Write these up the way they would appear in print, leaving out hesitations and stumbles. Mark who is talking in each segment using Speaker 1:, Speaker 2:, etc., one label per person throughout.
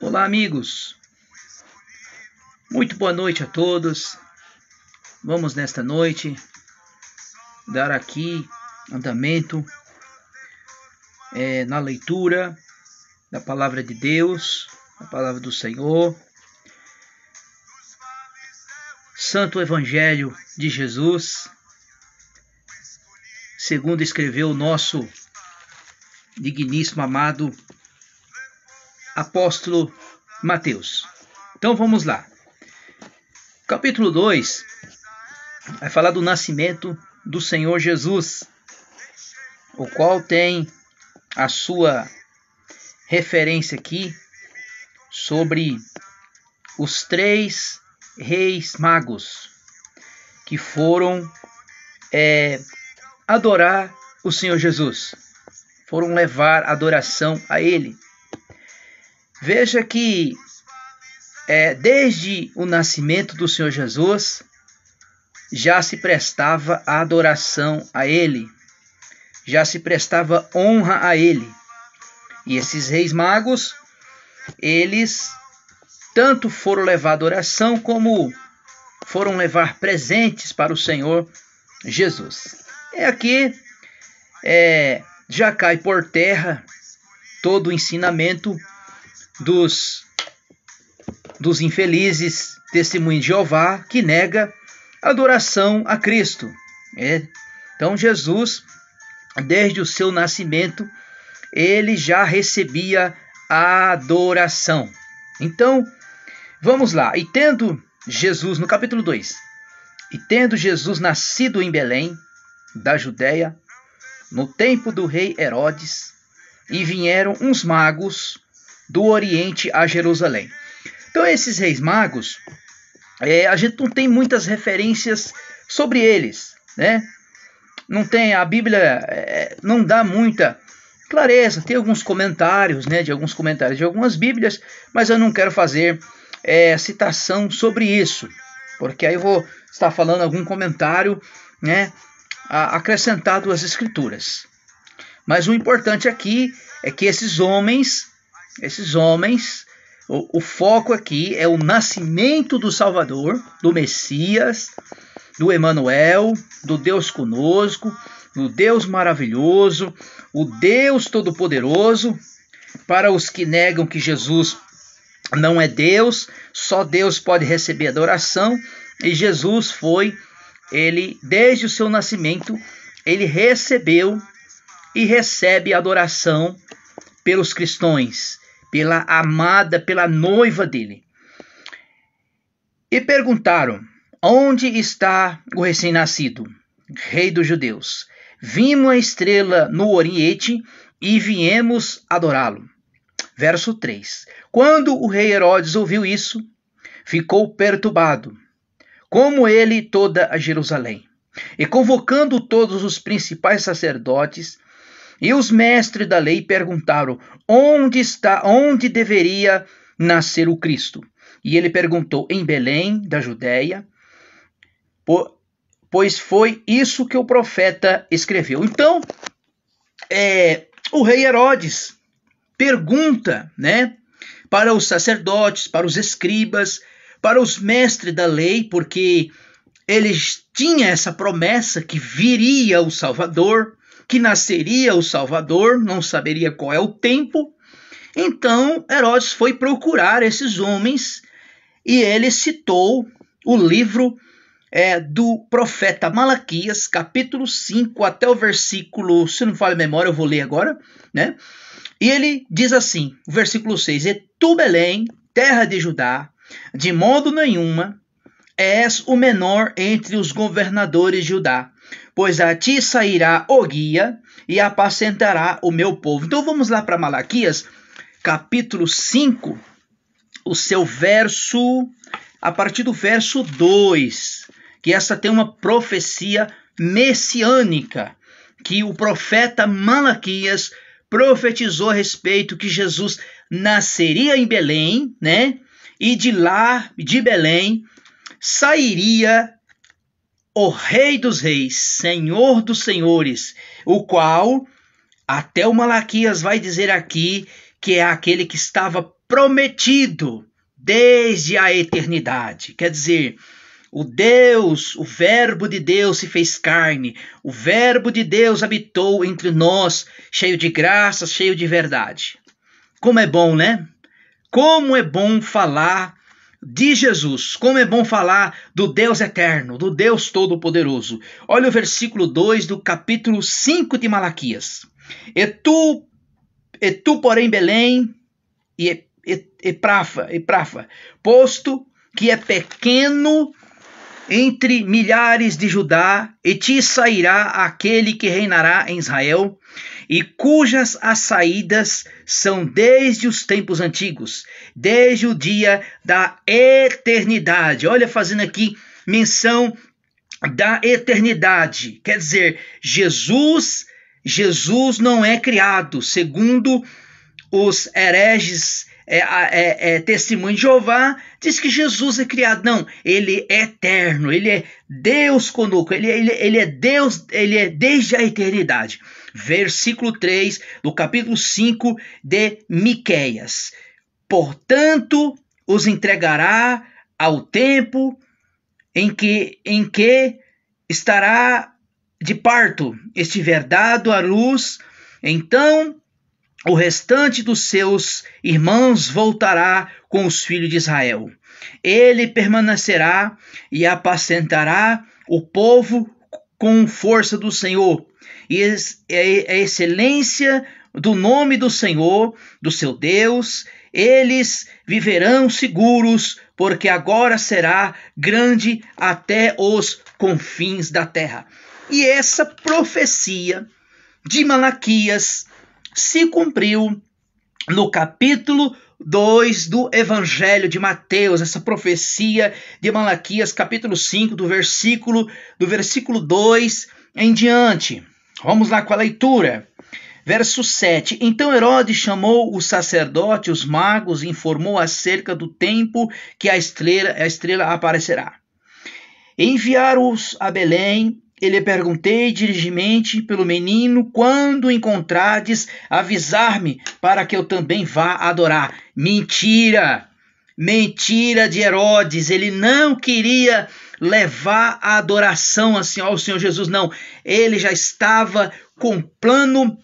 Speaker 1: Olá, amigos. Muito boa noite a todos. Vamos nesta noite dar aqui andamento na leitura da palavra de Deus, a palavra do Senhor. Santo Evangelho de Jesus, segundo escreveu o nosso digníssimo amado apóstolo Mateus. Então vamos lá. Capítulo 2 vai falar do nascimento do Senhor Jesus, o qual tem a sua referência aqui sobre os 3 reis magos que foram adorar o Senhor Jesus, foram levar adoração a Ele. Veja que desde o nascimento do Senhor Jesus já se prestava a adoração a Ele, já se prestava honra a Ele. E esses reis magos, eles tanto foram levar adoração como foram levar presentes para o Senhor Jesus. Aqui já cai por terra todo o ensinamento dos infelizes testemunhos de Jeová que nega adoração a Cristo. Então Jesus, desde o seu nascimento, ele já recebia a adoração. Então, vamos lá. E tendo Jesus, no capítulo 2, e tendo Jesus nascido em Belém, da Judéia, no tempo do rei Herodes, e vieram uns magos do Oriente a Jerusalém. Então esses reis magos, a gente não tem muitas referências sobre eles, né? Não tem, a Bíblia não dá muita clareza. Tem alguns comentários, né, de algumas Bíblias, mas eu não quero fazer citação sobre isso, porque aí eu vou estar falando algum comentário, né, acrescentado às Escrituras. Mas o importante aqui é que esses homens, o foco aqui é o nascimento do Salvador, do Messias, do Emanuel, do Deus conosco, do Deus maravilhoso, o Deus todo-poderoso. Para os que negam que Jesus não é Deus, só Deus pode receber adoração, e Jesus ele desde o seu nascimento, ele recebeu e recebe adoração pelos cristãos, pela amada, pela noiva dele. E perguntaram: onde está o recém-nascido, rei dos judeus? Vimos a estrela no Oriente e viemos adorá-lo. Verso 3. Quando o rei Herodes ouviu isso, ficou perturbado, como ele e toda a Jerusalém. E convocando todos os principais sacerdotes e os mestres da lei, perguntaram: onde deveria nascer o Cristo? E ele perguntou: em Belém, da Judéia, pois foi isso que o profeta escreveu. Então, o rei Herodes pergunta, né, para os sacerdotes, para os escribas, para os mestres da lei, porque eles tinham essa promessa que viria o Salvador, que nasceria o Salvador, não saberia qual é o tempo. Então Herodes foi procurar esses homens e ele citou o livro do profeta Malaquias, capítulo 5 até o versículo, se não falha a memória, eu vou ler agora, né? E ele diz assim, o versículo 6, e tu, Belém, terra de Judá, de modo nenhuma és o menor entre os governadores de Judá, pois a ti sairá o guia e apacentará o meu povo. Então vamos lá para Malaquias, capítulo 5, o seu verso, a partir do verso 2, que essa tem uma profecia messiânica, que o profeta Malaquias profetizou a respeito que Jesus nasceria em Belém, né? E de lá, de Belém, sairia o Rei dos Reis, Senhor dos Senhores, o qual até o Malaquias vai dizer aqui que é aquele que estava prometido desde a eternidade. Quer dizer, o Deus, o Verbo de Deus se fez carne, o Verbo de Deus habitou entre nós, cheio de graça, cheio de verdade. Como é bom, né? Como é bom falar de Jesus, como é bom falar do Deus eterno, do Deus todo-poderoso. Olha o versículo 2 do capítulo 5 de Malaquias. E tu, porém, Belém e Efrafa, posto que é pequeno entre milhares de Judá, e te sairá aquele que reinará em Israel, e cujas as saídas são desde os tempos antigos, desde o dia da eternidade. Olha, fazendo aqui menção da eternidade. Quer dizer, Jesus não é criado, segundo os hereges Testemunho de Jeová, diz que Jesus é criado. Não, ele é eterno, ele é Deus conosco, ele é Deus, ele é desde a eternidade. Versículo 3 do capítulo 5 de Miqueias. Portanto, os entregará ao tempo em que estará de parto, estiver dado à luz, então o restante dos seus irmãos voltará com os filhos de Israel. Ele permanecerá e apacentará o povo com força do Senhor, e a excelência do nome do Senhor, do seu Deus. Eles viverão seguros, porque agora será grande até os confins da terra. E essa profecia de Malaquias se cumpriu no capítulo 2 do Evangelho de Mateus, essa profecia de Malaquias, capítulo 5, do versículo 2 em diante. Vamos lá com a leitura. Verso 7. Então Herodes chamou o sacerdote, os magos, e informou acerca do tempo que a estrela aparecerá. Enviaram-os a Belém. E lhe perguntei dirigimente pelo menino: quando o encontrardes, avisar-me, para que eu também vá adorar. Mentira! Mentira de Herodes. Ele não queria levar a adoração assim ao Senhor Jesus, não. Ele já estava com um plano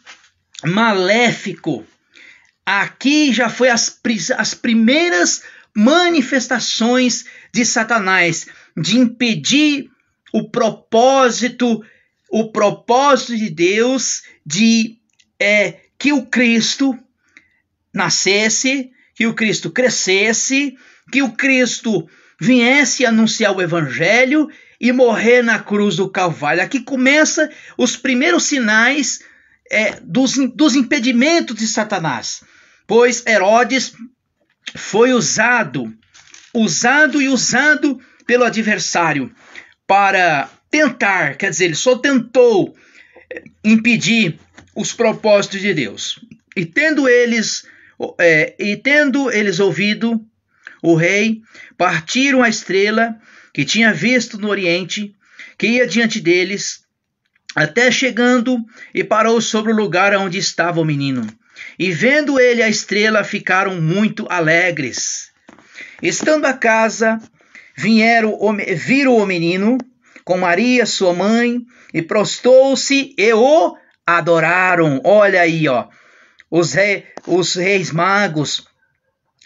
Speaker 1: maléfico. Aqui já foi as primeiras manifestações de Satanás, de impedir o propósito de Deus de que o Cristo nascesse, que o Cristo crescesse, que o Cristo viesse anunciar o Evangelho e morrer na cruz do Calvário. Aqui começa os primeiros sinais dos impedimentos de Satanás, pois Herodes foi usado pelo adversário para tentar, quer dizer, ele só tentou impedir os propósitos de Deus. E tendo eles ouvido o rei, partiram a estrela que tinha visto no oriente, que ia diante deles, até chegando, e parou sobre o lugar onde estava o menino. E vendo ele a estrela, ficaram muito alegres. Estando a casa, viram o menino com Maria, sua mãe, e prostou-se e o adoraram. Olha aí, os reis magos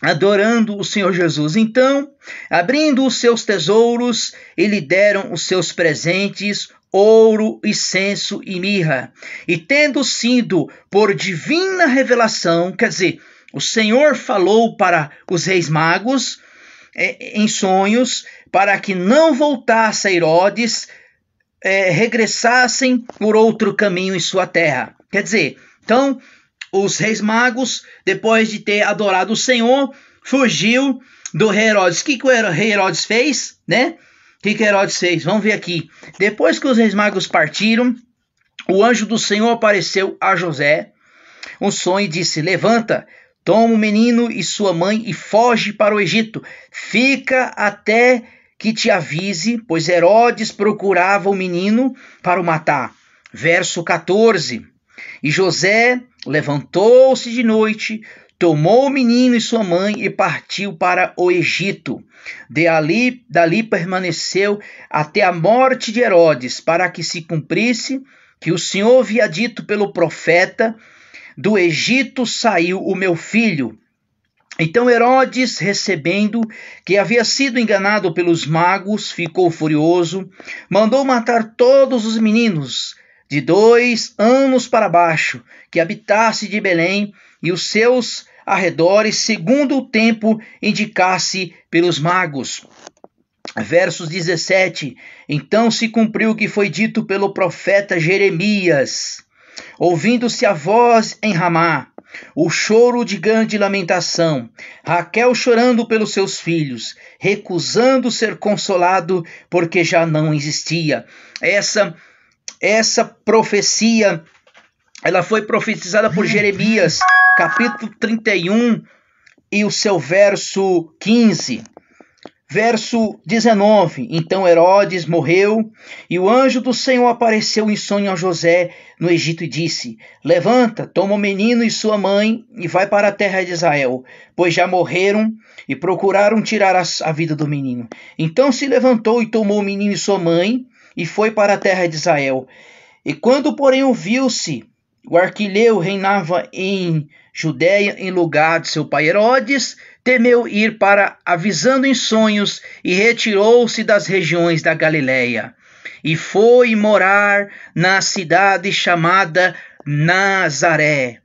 Speaker 1: adorando o Senhor Jesus. Então, abrindo os seus tesouros, e lhe deram os seus presentes, ouro, incenso e mirra. E tendo sido por divina revelação, quer dizer, o Senhor falou para os reis magos em sonhos, para que não voltasse a Herodes, regressassem por outro caminho em sua terra. Quer dizer, então, os reis magos, depois de ter adorado o Senhor, fugiu do rei Herodes. O que o rei Herodes fez, né? O que Herodes fez? Vamos ver aqui. Depois que os reis magos partiram, o anjo do Senhor apareceu a José, um sonho, e disse: levanta, toma o menino e sua mãe e foge para o Egito. Fica até que te avise, pois Herodes procurava o menino para o matar. Verso 14. E José levantou-se de noite, tomou o menino e sua mãe e partiu para o Egito. Dali permaneceu até a morte de Herodes, para que se cumprisse que o Senhor havia dito pelo profeta: do Egito saiu o meu filho. Então Herodes, recebendo que havia sido enganado pelos magos, ficou furioso, mandou matar todos os meninos de 2 anos para baixo, que habitasse de Belém e os seus arredores, segundo o tempo indicasse pelos magos. Versos 17. Então se cumpriu o que foi dito pelo profeta Jeremias. Ouvindo-se a voz em Ramá, o choro de grande lamentação, Raquel chorando pelos seus filhos, recusando ser consolado porque já não existia. Essa profecia, ela foi profetizada por Jeremias, capítulo 31 e o seu verso 15. Verso 19. Então Herodes morreu, e o anjo do Senhor apareceu em sonho a José no Egito e disse: levanta, toma o menino e sua mãe e vai para a terra de Israel, pois já morreram e procuraram tirar a vida do menino. Então se levantou e tomou o menino e sua mãe e foi para a terra de Israel. E quando, porém, ouviu-se o Arquileu reinava em Judéia em lugar de seu pai Herodes, temeu ir para avisando em sonhos e retirou-se das regiões da Galileia e foi morar na cidade chamada Nazaré,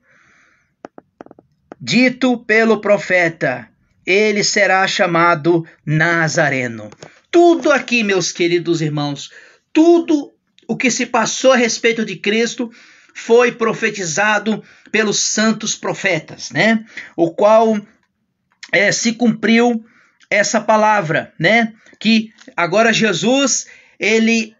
Speaker 1: dito pelo profeta: ele será chamado Nazareno. Tudo aqui, meus queridos irmãos, tudo o que se passou a respeito de Cristo foi profetizado pelos santos profetas, né? O qual se cumpriu essa palavra, né? Que agora Jesus, ele,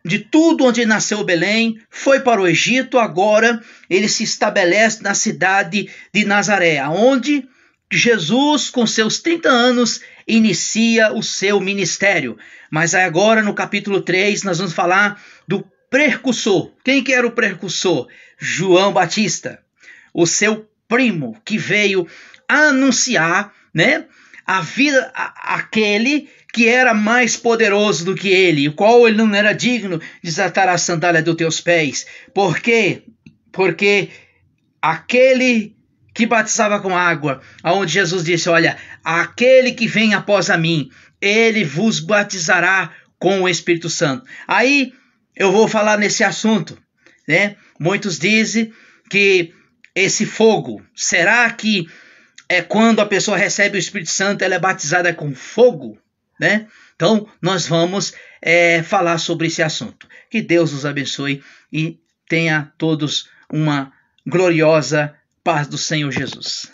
Speaker 1: de tudo onde nasceu Belém, foi para o Egito, agora ele se estabelece na cidade de Nazaré, onde Jesus, com seus 30 anos, inicia o seu ministério. Mas agora, no capítulo 3, nós vamos falar do precursor. Quem que era o precursor? João Batista, o seu primo, que veio anunciar, né, a vida aquele que era mais poderoso do que ele, o qual ele não era digno de desatar a sandália dos teus pés. Por quê? Porque aquele que batizava com água, onde Jesus disse: olha, aquele que vem após a mim, ele vos batizará com o Espírito Santo. Aí eu vou falar nesse assunto, né? Muitos dizem que esse fogo, será que é quando a pessoa recebe o Espírito Santo, ela é batizada com fogo, né? Então, nós vamos falar sobre esse assunto. Que Deus os abençoe e tenha todos uma gloriosa paz do Senhor Jesus.